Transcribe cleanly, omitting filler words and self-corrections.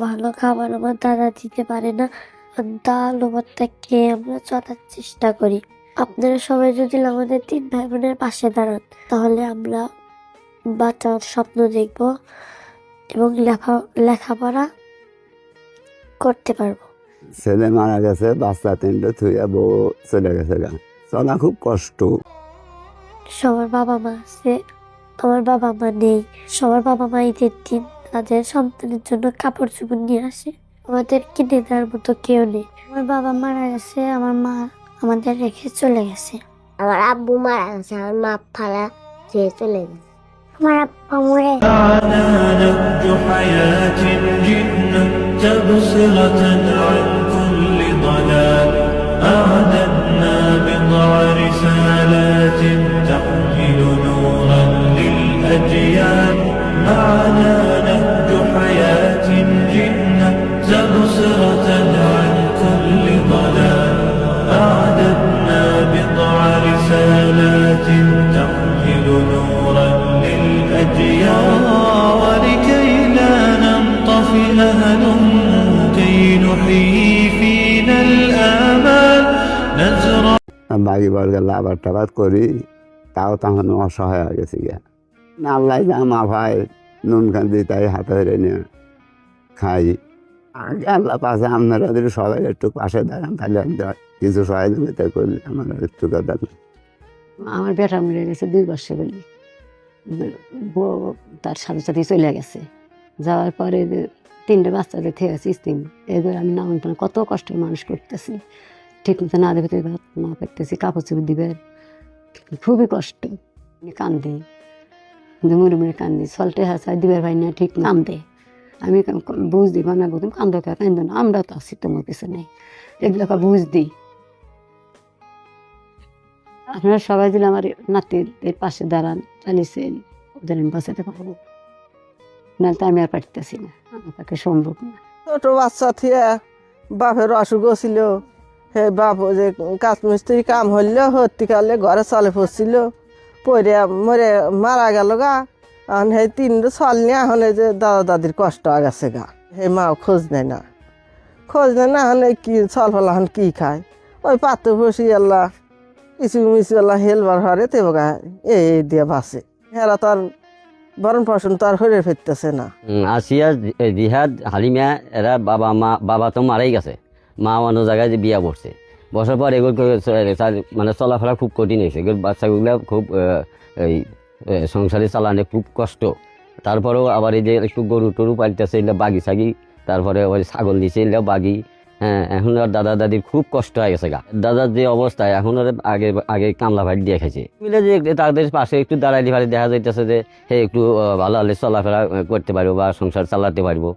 ভালো খাবার আমার দাদা দিতে পারে না। ডাল ও ভাতটা খেয়ে আমরা চলার চেষ্টা করি। আপনারা সবাই যদি আমাদের 3 ভাই বোনের পাশে দাঁড়ান, তাহলে আমরা বাঁচার স্বপ্ন দেখব এবং লেখাপড়া করতে পারবো। ছেলে মারা গেছে, বাচ্চা 3টে থুইয়া বউ চলে গেছে গা। চলা খুব কষ্ট। সবার বাবা মা আছে, আমার বাবা মা নেই। সবার বাবা মা ঈদের দিন তাদের সন্তানের জন্য কাপড় চোপড় নিয়ে আসে। আমাদের কিনে দেওয়ার মতো কেউ নেই। আমার বাবা মারা গেছে, আমার মা আমাদের রেখে চলে গেছে। আমার আব্বু মারা গেছে, আমার মা ফালা ছেড়ে চলে গেছে। আমার আব্বা মরে نهج حياة جئنا تبصرة عن كل ضلال أعددنا بضع رسالات تحمل نورا للأجيال معنا نهج حياة جئنا تبصرة عن كل ضلال أعددنا بضع رسالات تحمل نورا للأجيال ولكي لا ننطفئ كي نحيي فينا الآمال نزرع বাকি বর্গের লাভার টাবার করি, তাও তখন অসহায় হয়ে গেছি গিয়া। না আল্লাহ যা মা ভাই নুন কান্দি তাই হাতে ধরে নিয়ে খাই। আগে আল্লাহ পাশে আপনারা যদি সবাই একটু পাশে দাঁড়ান, তাহলে আমি কিছু সহযোগিতা করলে আমার একটু কথা। আমার বেটা মরে গেছে 2 বছর বলি, বউ তার সাথে সাথে চলে গেছে। যাওয়ার পরে 3টে বাচ্চাদের থেকে আছি স্ত্রী, এবার আমি না কত কষ্টের মানুষ করতেছি, ঠিক মতো না দেখতে না করতেছি, কাপড় চোপড় দিবে, খুবই কষ্ট। আমি কান্দি, মুড়ে মুড়ে কান্দি, সল্টে হাসা দিবার ভাই না ঠিক কান্দে। আমি বুঝ দিই না, তুমি কান্দো কে, কান্দ না, আমরা তো আছি তোমার পিছনে, এগুলো বুঝ দিই। আপনারা সবাই দিলে আমার নাতিদের পাশে দাঁড়ান, চালিয়েছেন, ওদের আমি বাঁচাতে পারবো, নাহলে তো আমি আর পারতেছি না, আমার পক্ষে সম্ভব না। ছোট বাচ্চা থিয়া বাপের অসুখ ছিল, হে বাপ যে কাজ মিস্ত্রি কাম হইল হত্তিকালে ঘরে চলে পড়ছিল, পরে মরে মারা গেল গা। এখন হে 3 সাল নিয়ে এখন এই যে দাদা দাদির কষ্ট হয়ে গেছে গা। হে মাও খোঁজ নেয় না, এখন এই কি চল ফল এখন কি খায়, ওই পাত্র বসি আল্লাহ কিছু মিছু আল্লাহ হেলবার হরে তে বগা এই দিয়ে বাসে। হেরা তার বরণ পোষণ তো আর হয়ে ফিরতেছে না। আসিয়া জিহাদ হালিমা এরা বাবা তো মারাই গেছে, মা অন্য জায়গায় যে বিয়া বসছে, বসার পর এগুলো মানে চলাফেরা খুব কঠিন হয়েছে। এগুলো বাচ্চাগুলো খুব এই সংসারে চালানো খুব কষ্ট। তারপরেও আবার এই যে একটু গরু টরু পালতেছে, এগুলো বাগি ছাগি, তারপরে ওই ছাগল দিছে, এগুলো বাগি। হ্যাঁ, এখন আর দাদা দাদির খুব কষ্ট হয়ে গেছে গা। দাদার যে অবস্থায় এখন ওরা আগে কামলা ভাত দিয়ে খাইছে, মিলে যে তাদের পাশে একটু দাঁড়াইলে ভালো দেখা যাইতেছে যে হে একটু ভালো হলে চলাফেরা করতে পারবো বা সংসার চালাতে পারবো।